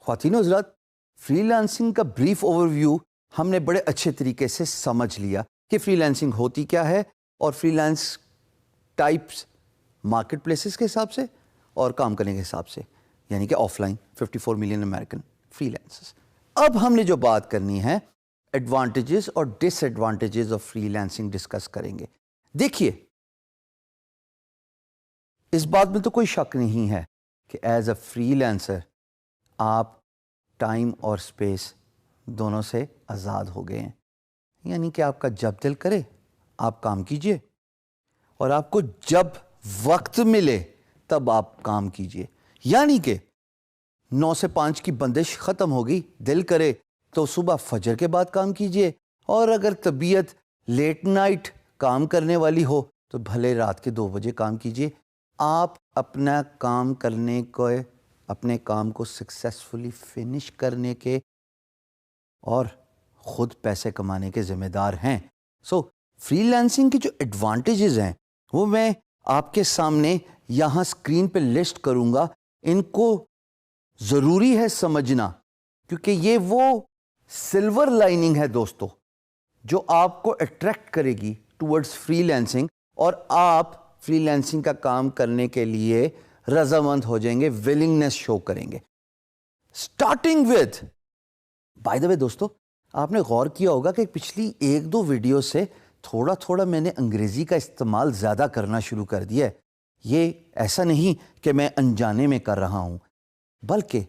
خواتین و حضرات، فری لانسنگ کا بریف اوور ویو ہم نے بڑے اچھے طریقے سے سمجھ لیا کہ فری لانسنگ ہوتی کیا ہے اور free lance types market places کے حساب سے اور کام کرنے کے حساب سے، یعنی کہ offline 54 million American freelancers. اب ہم نے جو بات کرنی ہے ایڈوانٹیجز اور disadvantages of freelancing discuss کریں گے۔ دیکھیے، اس بات میں تو کوئی شک نہیں ہے کہ ایز اے فری لانسر آپ ٹائم اور اسپیس دونوں سے آزاد ہو گئے ہیں، یعنی کہ آپ کا جب دل کرے آپ کام کیجئے اور آپ کو جب وقت ملے تب آپ کام کیجئے، یعنی کہ 9 سے 5 کی بندش ختم ہوگی، دل کرے تو صبح فجر کے بعد کام کیجئے، اور اگر طبیعت لیٹ نائٹ کام کرنے والی ہو تو بھلے رات کے 2 بجے کام کیجئے۔ آپ اپنا کام کرنے کو، اپنے کام کو سکسیسفلی فنش کرنے کے اور خود پیسے کمانے کے ذمہ دار ہیں۔ سو فری لانسنگ کی جو ایڈوانٹیجز ہیں وہ میں آپ کے سامنے یہاں اسکرین پہ لسٹ کروں گا۔ ان کو ضروری ہے سمجھنا، کیونکہ یہ وہ سلور لائننگ ہے دوستو جو آپ کو اٹریکٹ کرے گی ٹورڈز فری لانسنگ، اور آپ فری لانسنگ کا کام کرنے کے لیے رضامند ہو جائیں گے، ولنگنس شو کریں گے۔ اسٹارٹنگ وتھ، بائی دا وے دوستو، آپ نے غور کیا ہوگا کہ پچھلی 1-2 ویڈیو سے تھوڑا تھوڑا میں نے انگریزی کا استعمال زیادہ کرنا شروع کر دیا ہے۔ یہ ایسا نہیں کہ میں انجانے میں کر رہا ہوں، بلکہ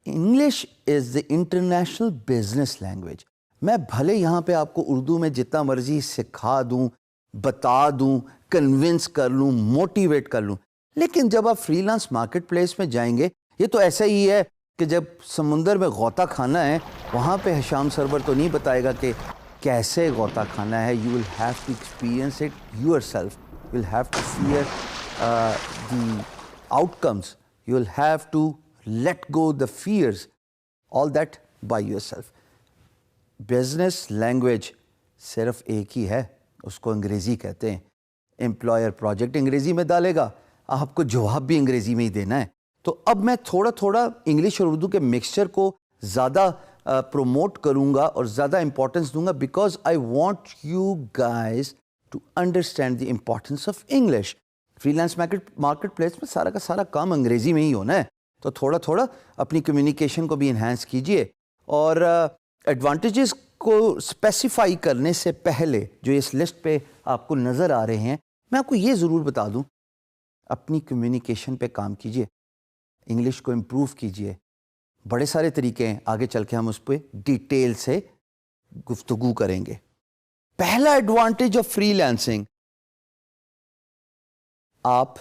English is the international business language. میں بھلے یہاں پہ آپ کو اردو میں جتنا مرضی سکھا دوں، بتا دوں، کنونس کر لوں، موٹیویٹ کر لوں، لیکن جب آپ فری لانس مارکیٹ پلیس میں جائیں گے، یہ تو ایسا ہی ہے کہ جب سمندر میں غوطہ کھانا ہے، وہاں پہ حشام سرور تو نہیں بتائے گا کہ کیسے غوطہ کھانا ہے۔ You will have to experience it yourself, you will have to fear the outcomes, you will have to let go the fears, all that by yourself. Business language صرف ایک ہی ہے، اس کو انگریزی کہتے ہیں۔ Employer project انگریزی میں ڈالے گا، آپ کو جواب بھی انگریزی میں ہی دینا ہے۔ تو اب میں تھوڑا تھوڑا انگلش اور اردو کے مکسچر کو زیادہ پروموٹ کروں گا اور زیادہ امپورٹنس دوں گا، because I want you guys to understand the importance of English. Freelance marketplace میں سارا کا سارا کام انگریزی میں ہی ہونا ہے، تو تھوڑا تھوڑا اپنی کمیونیکیشن کو بھی انہینس کیجئے۔ اور ایڈوانٹیجز کو اسپیسیفائی کرنے سے پہلے جو اس لسٹ پہ آپ کو نظر آ رہے ہیں، میں آپ کو یہ ضرور بتا دوں، اپنی کمیونیکیشن پہ کام کیجئے، انگلش کو امپروو کیجئے۔ بڑے سارے طریقے ہیں، آگے چل کے ہم اس پہ ڈیٹیل سے گفتگو کریں گے۔ پہلا ایڈوانٹیج آف فری لانسنگ، آپ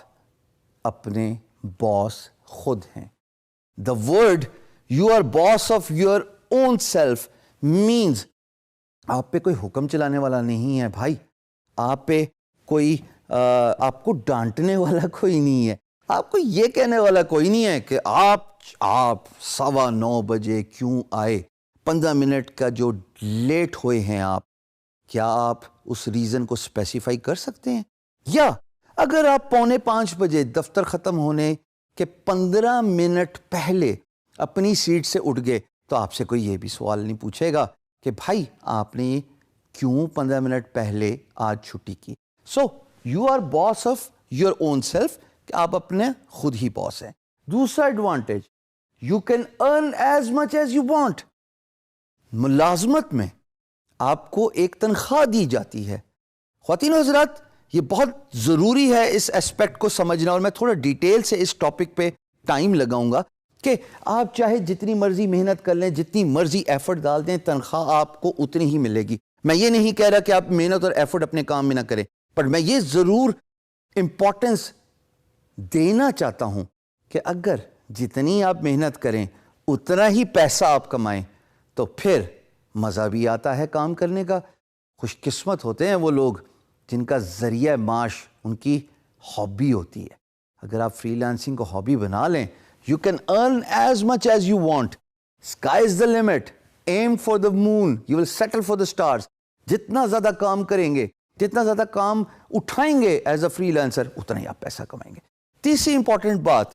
اپنے باس خود ہیں۔ The word you are boss of your own self means آپ پہ کوئی حکم چلانے والا نہیں ہے بھائی، آپ پہ کوئی آپ کو ڈانٹنے والا کوئی نہیں ہے، آپ کو یہ کہنے والا کوئی نہیں ہے کہ آپ 9:15 بجے کیوں آئے، 15 منٹ کا جو لیٹ ہوئے ہیں آپ، کیا آپ اس ریزن کو اسپیسیفائی کر سکتے ہیں؟ یا اگر آپ 4:45 بجے دفتر ختم ہونے کے 15 منٹ پہلے اپنی سیٹ سے اٹھ گئے، تو آپ سے کوئی یہ بھی سوال نہیں پوچھے گا کہ بھائی آپ نے کیوں 15 منٹ پہلے آج چھٹی کی۔ So you are boss of your own self, کہ آپ اپنے خود ہی باس ہیں۔ دوسرا advantage, you can earn as much as you want. ملازمت میں آپ کو ایک تنخواہ دی جاتی ہے۔ خواتین و حضرات، یہ بہت ضروری ہے اس ایسپیکٹ کو سمجھنا، اور میں تھوڑا ڈیٹیل سے اس ٹاپک پہ ٹائم لگاؤں گا کہ آپ چاہے جتنی مرضی محنت کر لیں، جتنی مرضی ایفرٹ ڈال دیں، تنخواہ آپ کو اتنی ہی ملے گی۔ میں یہ نہیں کہہ رہا کہ آپ محنت اور ایفرٹ اپنے کام میں نہ کریں، پر میں یہ ضرور امپورٹنس دینا چاہتا ہوں کہ اگر جتنی آپ محنت کریں اتنا ہی پیسہ آپ کمائیں تو پھر مزہ بھی آتا ہے کام کرنے کا۔ خوش قسمت ہوتے ہیں وہ لوگ جن کا ذریعہ معاش ان کی ہابی ہوتی ہے۔ اگر آپ فری لانسنگ کو ہابی بنا لیں، you can earn as much as you want. Sky is the limit. Aim for the moon. You will settle for the stars. جتنا زیادہ کام کریں گے، جتنا زیادہ کام اٹھائیں گے ایز اے فری لانسر، اتنا ہی آپ پیسہ کمائیں گے۔ تیسری امپورٹنٹ بات،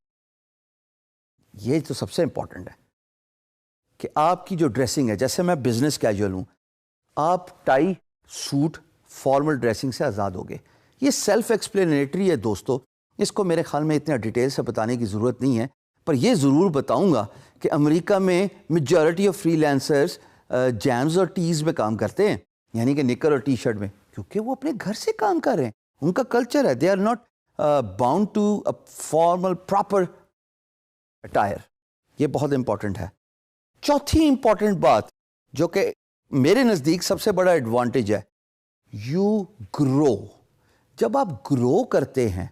یہ تو سب سے امپورٹنٹ ہے، کہ آپ کی جو ڈریسنگ ہے, جیسے میں بزنس کیجول ہوں, آپ ٹائی سوٹ فارمل ڈریسنگ سے آزاد ہو گئے. یہ سیلف ایکسپلینیٹری ہے دوستو, اس کو میرے خیال میں اتنا ڈیٹیل سے بتانے کی ضرورت نہیں ہے, پر یہ ضرور بتاؤں گا کہ امریکہ میں میجورٹی آف فری لینسرز جیمز اور ٹیز میں کام کرتے ہیں, یعنی کہ نکر اور ٹی شرٹ میں, کیونکہ وہ اپنے گھر سے کام کر رہے ہیں, ان کا کلچر ہے. They are not bound to a formal proper attire. یہ بہت امپورٹنٹ ہے. چوتھی امپورٹنٹ بات جو کہ میرے نزدیک سب سے بڑا ایڈوانٹیج ہے, یو گرو. جب آپ گرو کرتے ہیں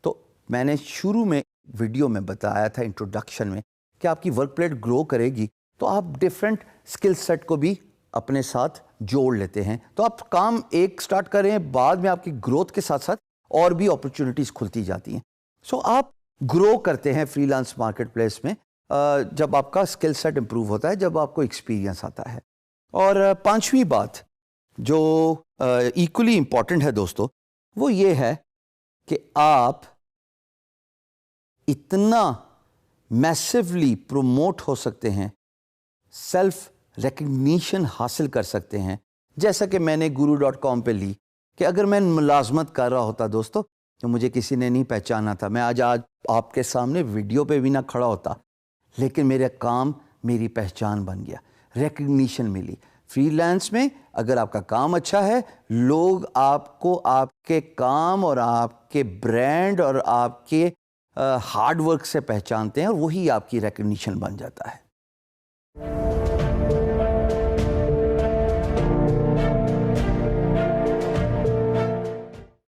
تو میں نے شروع میں ویڈیو میں بتایا تھا انٹروڈکشن میں کہ آپ کی ورک پلیٹ گرو کرے گی تو آپ ڈفرینٹ اسکل سیٹ کو بھی اپنے ساتھ جوڑ لیتے ہیں. تو آپ کام ایک سٹارٹ کر رہے ہیں, بعد میں آپ کی گروتھ کے ساتھ ساتھ اور بھی اپرچونٹیز کھلتی جاتی ہیں. سو آپ گرو کرتے ہیں فری لانس مارکیٹ پلیس میں جب آپ کا اسکل سیٹ امپروو ہوتا ہے, جب آپ کو ایکسپیرینس آتا ہے. اور پانچویں بات جو ایکولی امپورٹنٹ ہے دوستو, وہ یہ ہے کہ آپ اتنا میسیولی پروموٹ ہو سکتے ہیں, سیلف ریکگنیشن حاصل کر سکتے ہیں. جیسا کہ میں نے guru.com پہ لی کہ اگر میں ملازمت کر رہا ہوتا دوستو تو مجھے کسی نے نہیں پہچانا تھا, میں آج آپ کے سامنے ویڈیو پہ بھی نہ کھڑا ہوتا, لیکن میرا کام میری پہچان بن گیا, ریکگنیشن ملی. فری لانس میں اگر آپ کا کام اچھا ہے, لوگ آپ کو آپ کے کام اور آپ کے برانڈ اور آپ کے ہارڈ ورک سے پہچانتے ہیں, اور وہی آپ کی ریکگنیشن بن جاتا ہے.